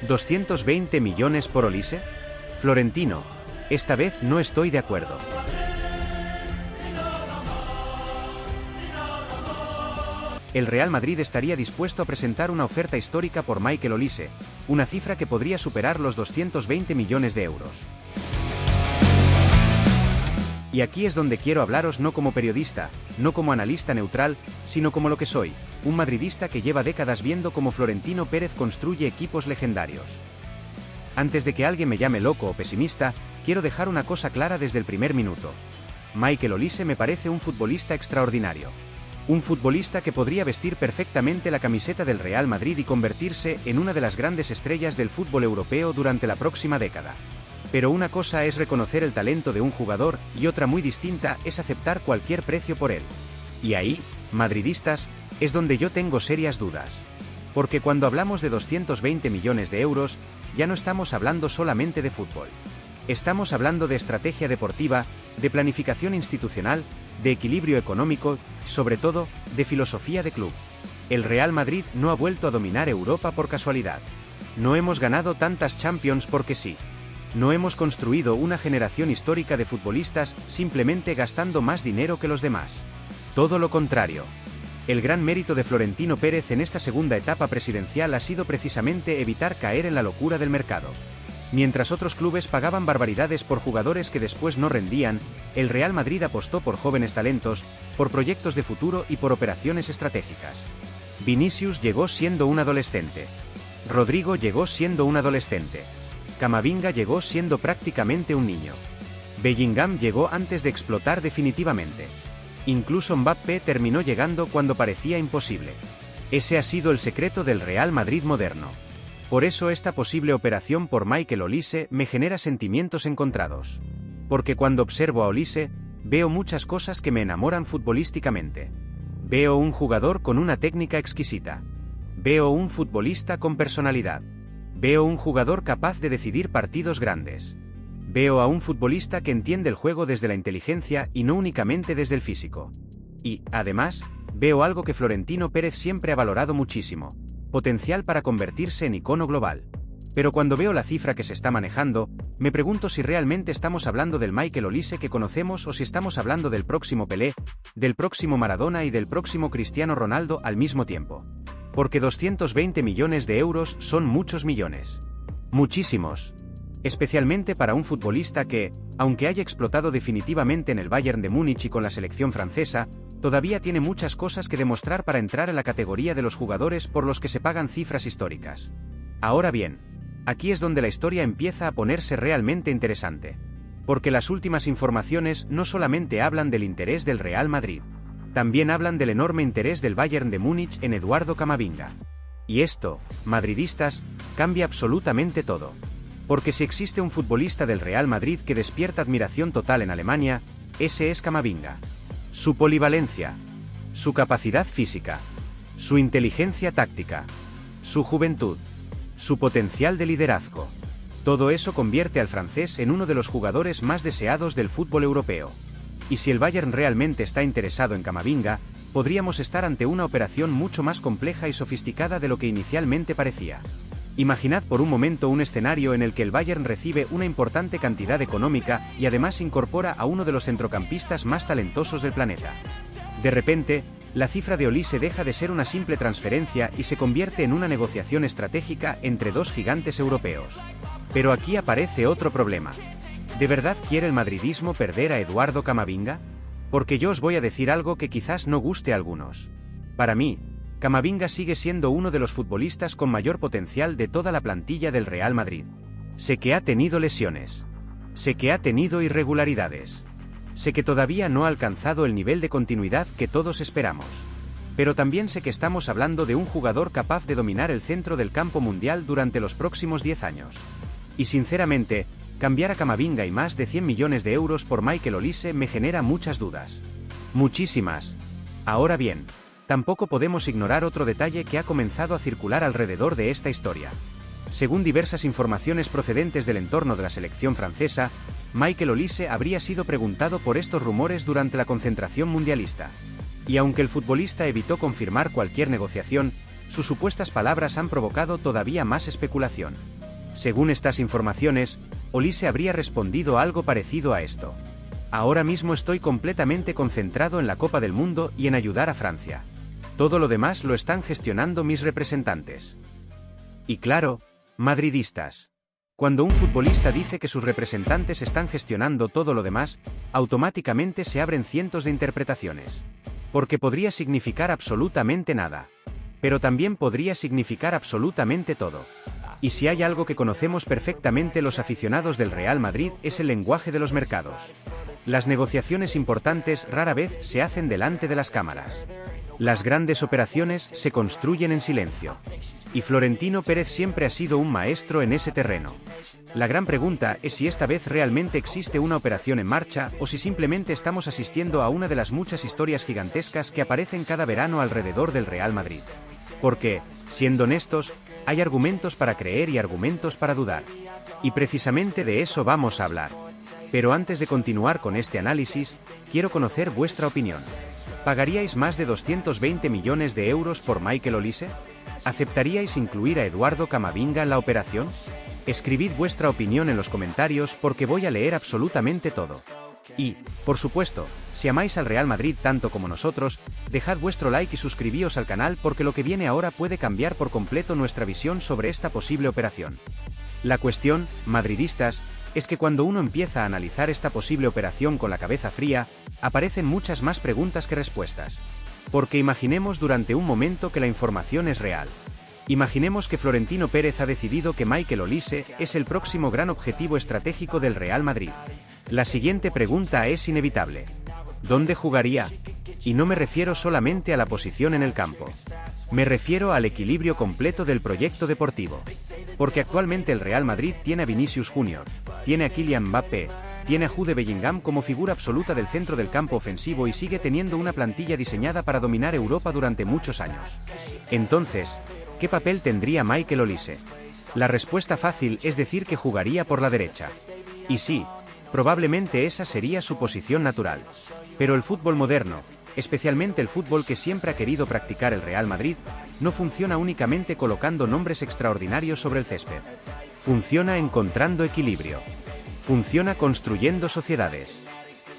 ¿220 millones por Olise? Florentino, esta vez no estoy de acuerdo. El Real Madrid estaría dispuesto a presentar una oferta histórica por Michael Olise, una cifra que podría superar los 220 millones de euros. Y aquí es donde quiero hablaros no como periodista, no como analista neutral, sino como lo que soy, un madridista que lleva décadas viendo cómo Florentino Pérez construye equipos legendarios. Antes de que alguien me llame loco o pesimista, quiero dejar una cosa clara desde el primer minuto. Michael Olise me parece un futbolista extraordinario. Un futbolista que podría vestir perfectamente la camiseta del Real Madrid y convertirse en una de las grandes estrellas del fútbol europeo durante la próxima década. Pero una cosa es reconocer el talento de un jugador y otra muy distinta es aceptar cualquier precio por él. Y ahí, madridistas, es donde yo tengo serias dudas. Porque cuando hablamos de 220 millones de euros, ya no estamos hablando solamente de fútbol. Estamos hablando de estrategia deportiva, de planificación institucional, de equilibrio económico, sobre todo, de filosofía de club. El Real Madrid no ha vuelto a dominar Europa por casualidad. No hemos ganado tantas Champions porque sí. No hemos construido una generación histórica de futbolistas simplemente gastando más dinero que los demás. Todo lo contrario. El gran mérito de Florentino Pérez en esta segunda etapa presidencial ha sido precisamente evitar caer en la locura del mercado. Mientras otros clubes pagaban barbaridades por jugadores que después no rendían, el Real Madrid apostó por jóvenes talentos, por proyectos de futuro y por operaciones estratégicas. Vinicius llegó siendo un adolescente. Rodrigo llegó siendo un adolescente. Camavinga llegó siendo prácticamente un niño. Bellingham llegó antes de explotar definitivamente. Incluso Mbappé terminó llegando cuando parecía imposible. Ese ha sido el secreto del Real Madrid moderno. Por eso esta posible operación por Michael Olise me genera sentimientos encontrados. Porque cuando observo a Olise, veo muchas cosas que me enamoran futbolísticamente. Veo un jugador con una técnica exquisita. Veo un futbolista con personalidad. Veo un jugador capaz de decidir partidos grandes. Veo a un futbolista que entiende el juego desde la inteligencia y no únicamente desde el físico. Y, además, veo algo que Florentino Pérez siempre ha valorado muchísimo: potencial para convertirse en icono global. Pero cuando veo la cifra que se está manejando, me pregunto si realmente estamos hablando del Michael Olise que conocemos o si estamos hablando del próximo Pelé, del próximo Maradona y del próximo Cristiano Ronaldo al mismo tiempo. Porque 220 millones de euros son muchos millones. Muchísimos. Especialmente para un futbolista que, aunque haya explotado definitivamente en el Bayern de Múnich y con la selección francesa, todavía tiene muchas cosas que demostrar para entrar en la categoría de los jugadores por los que se pagan cifras históricas. Ahora bien, aquí es donde la historia empieza a ponerse realmente interesante. Porque las últimas informaciones no solamente hablan del interés del Real Madrid, también hablan del enorme interés del Bayern de Múnich en Eduardo Camavinga. Y esto, madridistas, cambia absolutamente todo. Porque si existe un futbolista del Real Madrid que despierta admiración total en Alemania, ese es Camavinga. Su polivalencia, su capacidad física, su inteligencia táctica, su juventud, su potencial de liderazgo. Todo eso convierte al francés en uno de los jugadores más deseados del fútbol europeo. Y si el Bayern realmente está interesado en Camavinga, podríamos estar ante una operación mucho más compleja y sofisticada de lo que inicialmente parecía. Imaginad por un momento un escenario en el que el Bayern recibe una importante cantidad económica y además incorpora a uno de los centrocampistas más talentosos del planeta. De repente, la cifra de Olise deja de ser una simple transferencia y se convierte en una negociación estratégica entre dos gigantes europeos. Pero aquí aparece otro problema. ¿De verdad quiere el madridismo perder a Eduardo Camavinga? Porque yo os voy a decir algo que quizás no guste a algunos. Para mí, Camavinga sigue siendo uno de los futbolistas con mayor potencial de toda la plantilla del Real Madrid. Sé que ha tenido lesiones. Sé que ha tenido irregularidades. Sé que todavía no ha alcanzado el nivel de continuidad que todos esperamos. Pero también sé que estamos hablando de un jugador capaz de dominar el centro del campo mundial durante los próximos 10 años. Y sinceramente, cambiar a Camavinga y más de 100 millones de euros por Michael Olise me genera muchas dudas. Muchísimas. Ahora bien, tampoco podemos ignorar otro detalle que ha comenzado a circular alrededor de esta historia. Según diversas informaciones procedentes del entorno de la selección francesa, Michael Olise habría sido preguntado por estos rumores durante la concentración mundialista. Y aunque el futbolista evitó confirmar cualquier negociación, sus supuestas palabras han provocado todavía más especulación. Según estas informaciones, Olise habría respondido algo parecido a esto. Ahora mismo estoy completamente concentrado en la Copa del Mundo y en ayudar a Francia. Todo lo demás lo están gestionando mis representantes. Y claro, madridistas. Cuando un futbolista dice que sus representantes están gestionando todo lo demás, automáticamente se abren cientos de interpretaciones. Porque podría significar absolutamente nada. Pero también podría significar absolutamente todo. Y si hay algo que conocemos perfectamente los aficionados del Real Madrid es el lenguaje de los mercados. Las negociaciones importantes rara vez se hacen delante de las cámaras. Las grandes operaciones se construyen en silencio. Y Florentino Pérez siempre ha sido un maestro en ese terreno. La gran pregunta es si esta vez realmente existe una operación en marcha o si simplemente estamos asistiendo a una de las muchas historias gigantescas que aparecen cada verano alrededor del Real Madrid. Porque, siendo honestos, hay argumentos para creer y argumentos para dudar. Y precisamente de eso vamos a hablar. Pero antes de continuar con este análisis, quiero conocer vuestra opinión. ¿Pagaríais más de 220 millones de euros por Michael Olise? ¿Aceptaríais incluir a Eduardo Camavinga en la operación? Escribid vuestra opinión en los comentarios porque voy a leer absolutamente todo. Y, por supuesto, si amáis al Real Madrid tanto como nosotros, dejad vuestro like y suscribíos al canal porque lo que viene ahora puede cambiar por completo nuestra visión sobre esta posible operación. La cuestión, madridistas, es que cuando uno empieza a analizar esta posible operación con la cabeza fría, aparecen muchas más preguntas que respuestas. Porque imaginemos durante un momento que la información es real. Imaginemos que Florentino Pérez ha decidido que Michael Olise es el próximo gran objetivo estratégico del Real Madrid. La siguiente pregunta es inevitable. ¿Dónde jugaría? Y no me refiero solamente a la posición en el campo. Me refiero al equilibrio completo del proyecto deportivo. Porque actualmente el Real Madrid tiene a Vinicius Junior, tiene a Kylian Mbappé, tiene a Jude Bellingham como figura absoluta del centro del campo ofensivo y sigue teniendo una plantilla diseñada para dominar Europa durante muchos años. Entonces, ¿qué papel tendría Michael Olise? La respuesta fácil es decir que jugaría por la derecha. Y sí, probablemente esa sería su posición natural. Pero el fútbol moderno, especialmente el fútbol que siempre ha querido practicar el Real Madrid, no funciona únicamente colocando nombres extraordinarios sobre el césped. Funciona encontrando equilibrio. Funciona construyendo sociedades.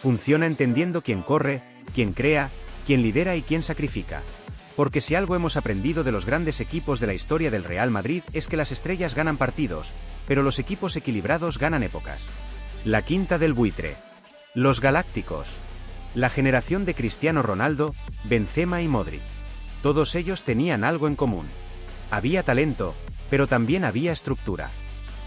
Funciona entendiendo quién corre, quién crea, quién lidera y quién sacrifica. Porque si algo hemos aprendido de los grandes equipos de la historia del Real Madrid es que las estrellas ganan partidos, pero los equipos equilibrados ganan épocas. La quinta del buitre. Los Galácticos. La generación de Cristiano Ronaldo, Benzema y Modric. Todos ellos tenían algo en común. Había talento, pero también había estructura.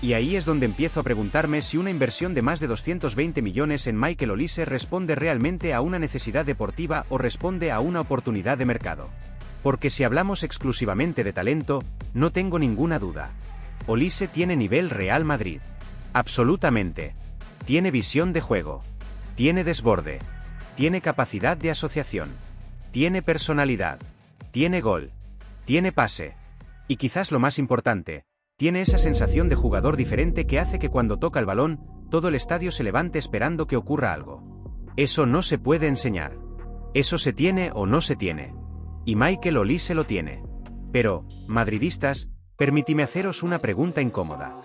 Y ahí es donde empiezo a preguntarme si una inversión de más de 220 millones en Michael Olise responde realmente a una necesidad deportiva o responde a una oportunidad de mercado. Porque si hablamos exclusivamente de talento, no tengo ninguna duda. Olise tiene nivel Real Madrid. Absolutamente. Tiene visión de juego. Tiene desborde. Tiene capacidad de asociación. Tiene personalidad. Tiene gol. Tiene pase. Y quizás lo más importante, tiene esa sensación de jugador diferente que hace que cuando toca el balón, todo el estadio se levante esperando que ocurra algo. Eso no se puede enseñar. Eso se tiene o no se tiene. Y Michael Olise lo tiene. Pero, madridistas, permitidme haceros una pregunta incómoda.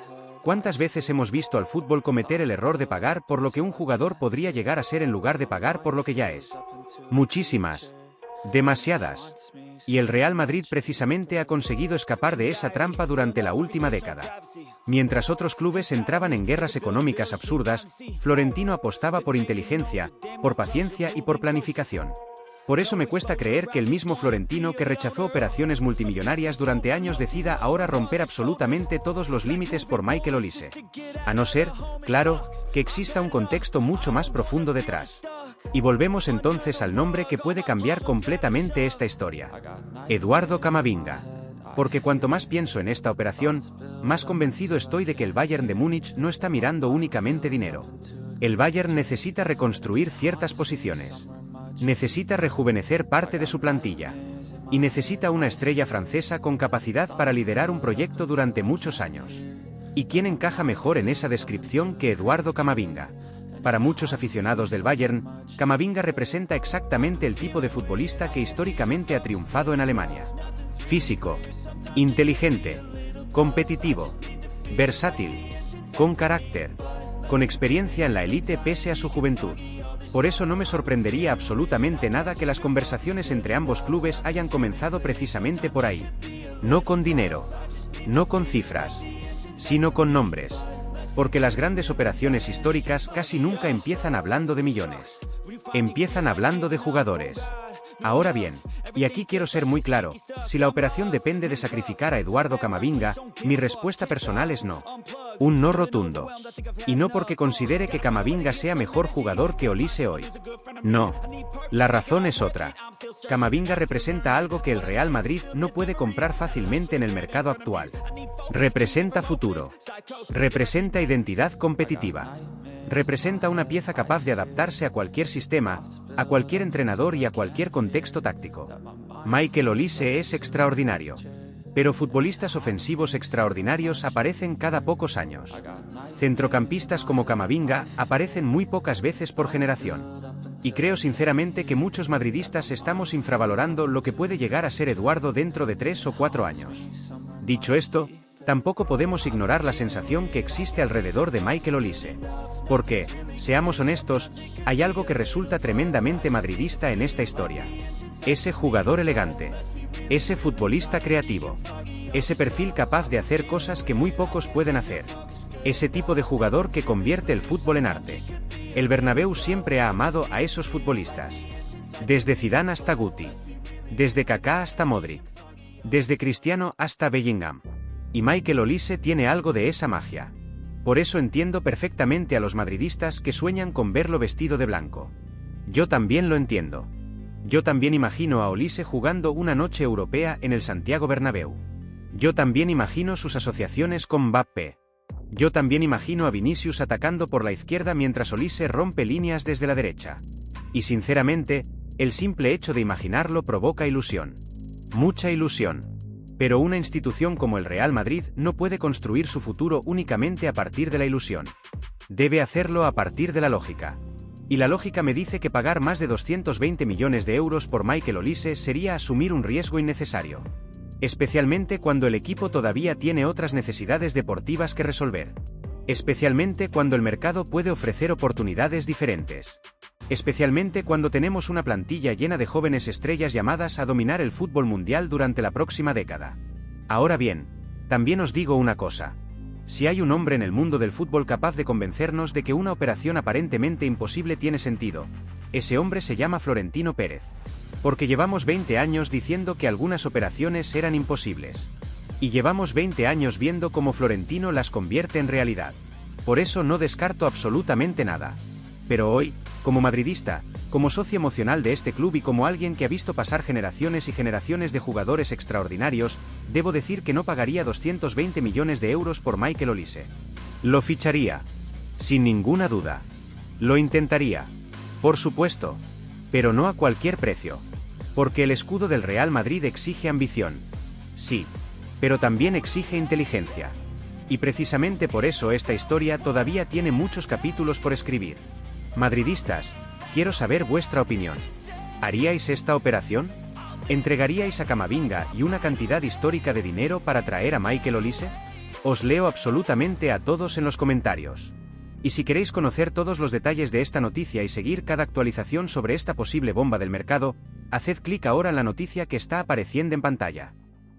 ¿Cuántas veces hemos visto al fútbol cometer el error de pagar por lo que un jugador podría llegar a ser en lugar de pagar por lo que ya es? Muchísimas. Demasiadas. Y el Real Madrid precisamente ha conseguido escapar de esa trampa durante la última década. Mientras otros clubes entraban en guerras económicas absurdas, Florentino apostaba por inteligencia, por paciencia y por planificación. Por eso me cuesta creer que el mismo Florentino que rechazó operaciones multimillonarias durante años decida ahora romper absolutamente todos los límites por Michael Olise. A no ser, claro, que exista un contexto mucho más profundo detrás. Y volvemos entonces al nombre que puede cambiar completamente esta historia. Eduardo Camavinga. Porque cuanto más pienso en esta operación, más convencido estoy de que el Bayern de Múnich no está mirando únicamente dinero. El Bayern necesita reconstruir ciertas posiciones. Necesita rejuvenecer parte de su plantilla. Y necesita una estrella francesa con capacidad para liderar un proyecto durante muchos años. ¿Y quién encaja mejor en esa descripción que Eduardo Camavinga? Para muchos aficionados del Bayern, Camavinga representa exactamente el tipo de futbolista que históricamente ha triunfado en Alemania. Físico, inteligente, competitivo, versátil, con carácter, con experiencia en la élite pese a su juventud. Por eso no me sorprendería absolutamente nada que las conversaciones entre ambos clubes hayan comenzado precisamente por ahí. No con dinero, no con cifras, sino con nombres. Porque las grandes operaciones históricas casi nunca empiezan hablando de millones. Empiezan hablando de jugadores. Ahora bien, y aquí quiero ser muy claro, si la operación depende de sacrificar a Eduardo Camavinga, mi respuesta personal es no. Un no rotundo. Y no porque considere que Camavinga sea mejor jugador que Olise hoy. No. La razón es otra. Camavinga representa algo que el Real Madrid no puede comprar fácilmente en el mercado actual. Representa futuro. Representa identidad competitiva. Representa una pieza capaz de adaptarse a cualquier sistema, a cualquier entrenador y a cualquier contexto táctico. Michael Olise es extraordinario. Pero futbolistas ofensivos extraordinarios aparecen cada pocos años. Centrocampistas como Camavinga aparecen muy pocas veces por generación. Y creo sinceramente que muchos madridistas estamos infravalorando lo que puede llegar a ser Eduardo dentro de 3 o 4 años. Dicho esto, tampoco podemos ignorar la sensación que existe alrededor de Michael Olise. Porque, seamos honestos, hay algo que resulta tremendamente madridista en esta historia. Ese jugador elegante. Ese futbolista creativo. Ese perfil capaz de hacer cosas que muy pocos pueden hacer. Ese tipo de jugador que convierte el fútbol en arte. El Bernabéu siempre ha amado a esos futbolistas. Desde Zidane hasta Guti. Desde Kaká hasta Modric. Desde Cristiano hasta Bellingham. Y Michael Olise tiene algo de esa magia. Por eso entiendo perfectamente a los madridistas que sueñan con verlo vestido de blanco. Yo también lo entiendo. Yo también imagino a Olise jugando una noche europea en el Santiago Bernabéu. Yo también imagino sus asociaciones con Mbappé. Yo también imagino a Vinicius atacando por la izquierda mientras Olise rompe líneas desde la derecha. Y sinceramente, el simple hecho de imaginarlo provoca ilusión. Mucha ilusión. Pero una institución como el Real Madrid no puede construir su futuro únicamente a partir de la ilusión. Debe hacerlo a partir de la lógica. Y la lógica me dice que pagar más de 220 millones de euros por Michael Olise sería asumir un riesgo innecesario. Especialmente cuando el equipo todavía tiene otras necesidades deportivas que resolver. Especialmente cuando el mercado puede ofrecer oportunidades diferentes. Especialmente cuando tenemos una plantilla llena de jóvenes estrellas llamadas a dominar el fútbol mundial durante la próxima década. Ahora bien, también os digo una cosa. Si hay un hombre en el mundo del fútbol capaz de convencernos de que una operación aparentemente imposible tiene sentido, ese hombre se llama Florentino Pérez. Porque llevamos 20 años diciendo que algunas operaciones eran imposibles. Y llevamos 20 años viendo cómo Florentino las convierte en realidad. Por eso no descarto absolutamente nada. Pero hoy, como madridista, como socio emocional de este club y como alguien que ha visto pasar generaciones y generaciones de jugadores extraordinarios, debo decir que no pagaría 220 millones de euros por Michael Olise. Lo ficharía. Sin ninguna duda. Lo intentaría. Por supuesto. Pero no a cualquier precio. Porque el escudo del Real Madrid exige ambición. Sí. Pero también exige inteligencia. Y precisamente por eso esta historia todavía tiene muchos capítulos por escribir. Madridistas, quiero saber vuestra opinión. ¿Haríais esta operación? ¿Entregaríais a Camavinga y una cantidad histórica de dinero para traer a Michael Olise? Os leo absolutamente a todos en los comentarios. Y si queréis conocer todos los detalles de esta noticia y seguir cada actualización sobre esta posible bomba del mercado, haced clic ahora en la noticia que está apareciendo en pantalla.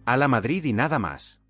¡Hala Madrid y nada más!